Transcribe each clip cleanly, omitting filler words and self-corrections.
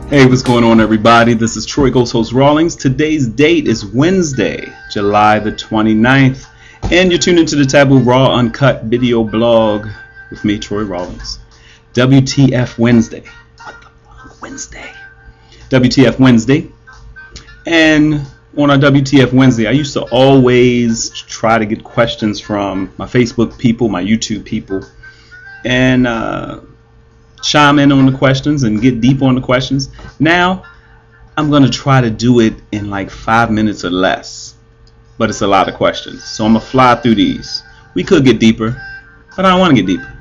Hey, what's going on, everybody? This is Troy Ghost Host Rawlings. Today's date is Wednesday, July the 29th, and you're tuned into the Taboo Raw Uncut video blog with me, Troy Rawlings. WTF Wednesday. What the fuck? Wednesday. WTF Wednesday. And on our WTF Wednesday, I used to always try to get questions from my Facebook people, my YouTube people, and chime in on the questions and get deep on the questions. Now I'm going to try to do it in like 5 minutes or less, but it's a lot of questions, so I'm going to fly through these. We could get deeper, but I don't want to get deeper.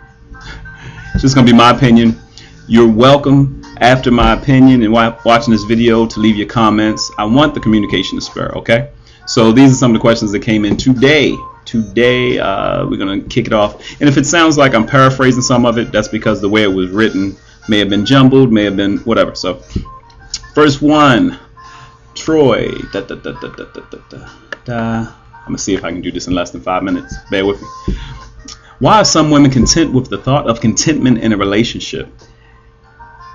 It's just going to be my opinion. You're welcome after my opinion and watching this video to leave your comments. I want the communication to spur, okay? So these are some of the questions that came in today. We're going to kick it off. And if it sounds like I'm paraphrasing some of it, that's because the way it was written may have been jumbled, may have been whatever. So, first one, Troy. I'm going to see if I can do this in less than 5 minutes. Bear with me. Why are some women content with the thought of contentment in a relationship?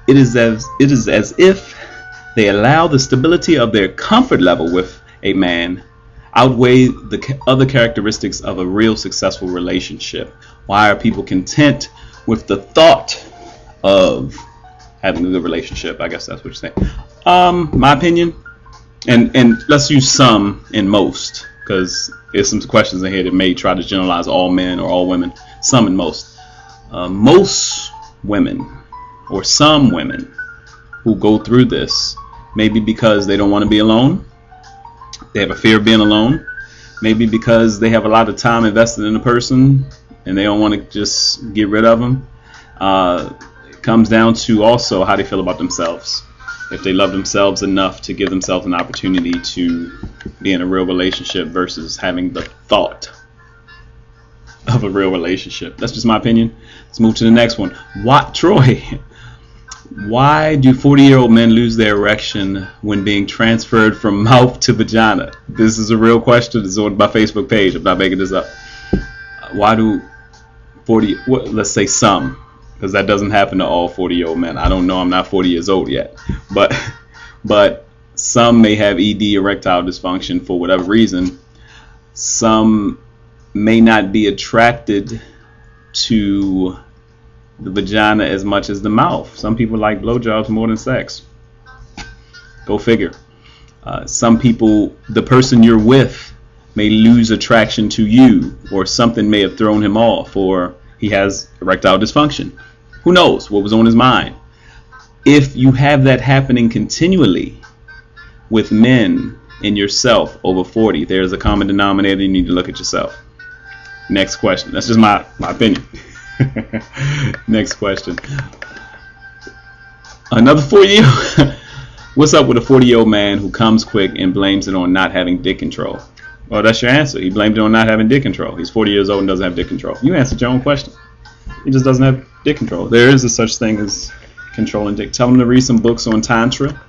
It is as if they allow the stability of their comfort level with a man outweigh the other characteristics of a real successful relationship. Why are people content with the thought of having a good relationship? I guess that's what you're saying. My opinion, and let's use some and most, because there's some questions in here that may try to generalize all men or all women. Some and most. Most women, or some women, who go through this, maybe because they don't want to be alone. They have a fear of being alone. Maybe because they have a lot of time invested in a person and they don't want to just get rid of them. It comes down to also how they feel about themselves. If they love themselves enough to give themselves an opportunity to be in a real relationship versus having the thought of a real relationship. That's just my opinion. Let's move to the next one. What, Troy? Why do 40-year-old men lose their erection when being transferred from mouth to vagina? This is a real question. It's on my Facebook page. I'm not making this up. Why do let's say some, because that doesn't happen to all 40-year-old men. I don't know. I'm not 40 years old yet. But some may have ED, erectile dysfunction, for whatever reason. Some may not be attracted to the vagina as much as the mouth. Some people like blowjobs more than sex. Go figure. Some people, the person you're with may lose attraction to you, or something may have thrown him off, or he has erectile dysfunction. Who knows what was on his mind? If you have that happening continually with men and yourself over 40, there's a common denominator. You need to look at yourself. Next question. That's just my opinion. Next question. Another 40-year-old. What's up with a 40-year-old man who comes quick and blames it on not having dick control? Well, that's your answer. He blamed it on not having dick control. He's 40 years old and doesn't have dick control. You answered your own question. He just doesn't have dick control. There is a such thing as controlling dick. Tell him to read some books on tantra,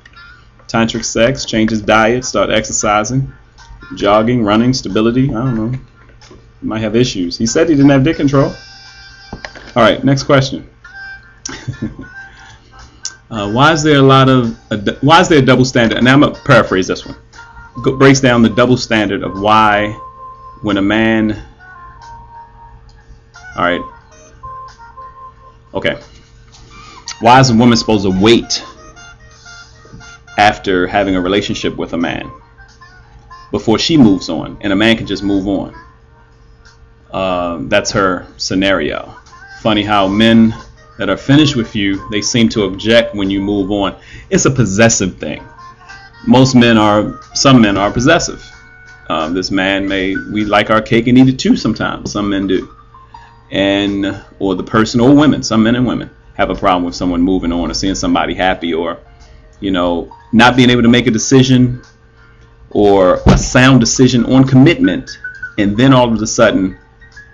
tantric sex, change his diet, start exercising, jogging, running, stability. I don't know. He might have issues. He said he didn't have dick control. All right, next question. Why is there a double standard? Now I'm gonna paraphrase this one. Breaks down the double standard of why, when a man. All right. Okay. Why is a woman supposed to wait after having a relationship with a man before she moves on, and a man can just move on? That's her scenario. Funny how men that are finished with you, they seem to object when you move on. It's a possessive thing. Some men are possessive. This man we like our cake and eat it too sometimes. Some men do. Or the person, or women, some men and women have a problem with someone moving on or seeing somebody happy, or, not being able to make a decision or a sound decision on commitment, and then all of a sudden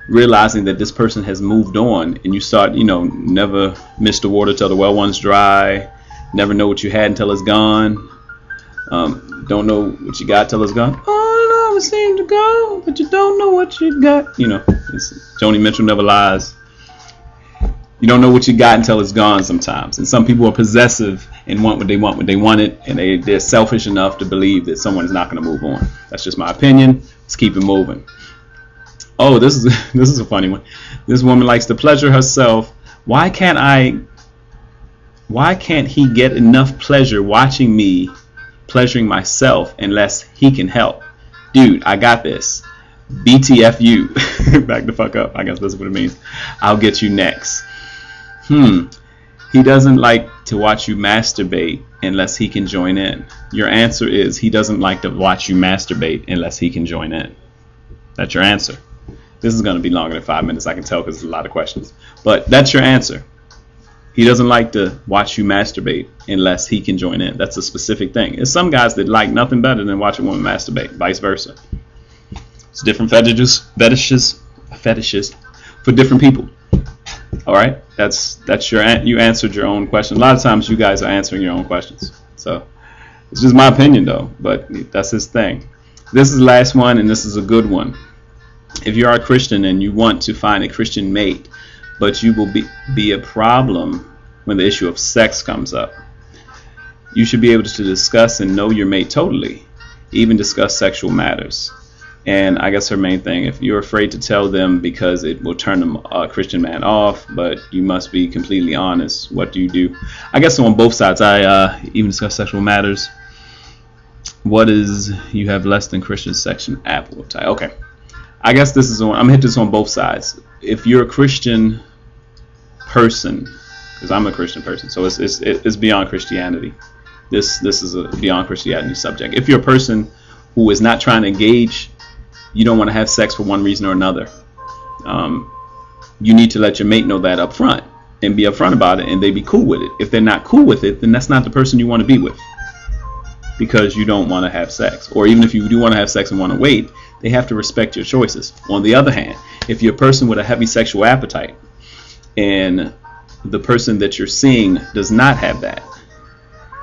realizing that this person has moved on, and you start, never miss the water till the well runs dry, never know what you had until it's gone, don't know what you got till it's gone. Oh, no, it seemed to go, but you don't know what you got. Joni Mitchell never lies. You don't know what you got until it's gone sometimes. And some people are possessive and want what they wanted, and they're selfish enough to believe that someone is not going to move on. That's just my opinion. Let's keep it moving. Oh, this is a funny one. This woman likes to pleasure herself. Why can't he get enough pleasure watching me pleasuring myself unless he can help? Dude, I got this. WTF you. Back the fuck up. I guess that's what it means. I'll get you next. He doesn't like to watch you masturbate unless he can join in. Your answer is he doesn't like to watch you masturbate unless he can join in. That's your answer. This is going to be longer than 5 minutes, I can tell, because there's a lot of questions. But that's your answer. He doesn't like to watch you masturbate unless he can join in. That's a specific thing. There's some guys that like nothing better than watching a woman masturbate, vice versa. It's different fetishes for different people. All right, that's you answered your own question. A lot of times you guys are answering your own questions. So it's just my opinion though, but that's his thing. This is the last one, and this is a good one. If you are a Christian and you want to find a Christian mate, but you will be a problem when the issue of sex comes up, you should be able to discuss and know your mate totally, even discuss sexual matters. And I guess her main thing, if you're afraid to tell them because it will turn a Christian man off, but you must be completely honest, what do you do? I guess on both sides. I even discuss sexual matters. What is you have less than Christian section Apple type? Okay, I guess this is on. I'm gonna hit this on both sides. If you're a Christian person, because I'm a Christian person, so it's beyond Christianity. This is a beyond Christianity subject. If you're a person who is not trying to engage, you don't want to have sex for one reason or another, you need to let your mate know that up front and be upfront about it, and they be cool with it. If they're not cool with it, then that's not the person you want to be with, because you don't want to have sex. Or even if you do want to have sex and want to wait, they have to respect your choices. On the other hand, if you're a person with a heavy sexual appetite and the person that you're seeing does not have that,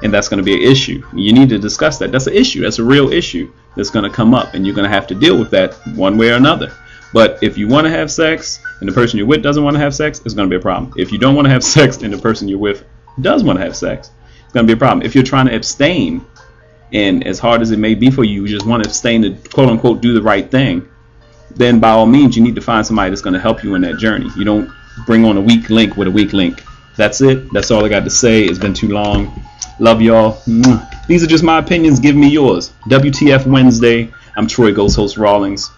and that's going to be an issue, you need to discuss that. That's an issue. That's a real issue that's going to come up, and you're going to have to deal with that one way or another. But if you want to have sex and the person you're with doesn't want to have sex, it's going to be a problem. If you don't want to have sex and the person you're with does want to have sex, it's going to be a problem. If you're trying to abstain, and as hard as it may be for you, you just want to abstain to quote unquote do the right thing, then by all means you need to find somebody that's going to help you in that journey. You don't bring on a weak link with a weak link. That's it. That's all I got to say. It's been too long. Love y'all. These are just my opinions. Give me yours. WTF Wednesday. I'm Troy Ghost Host Rawlings.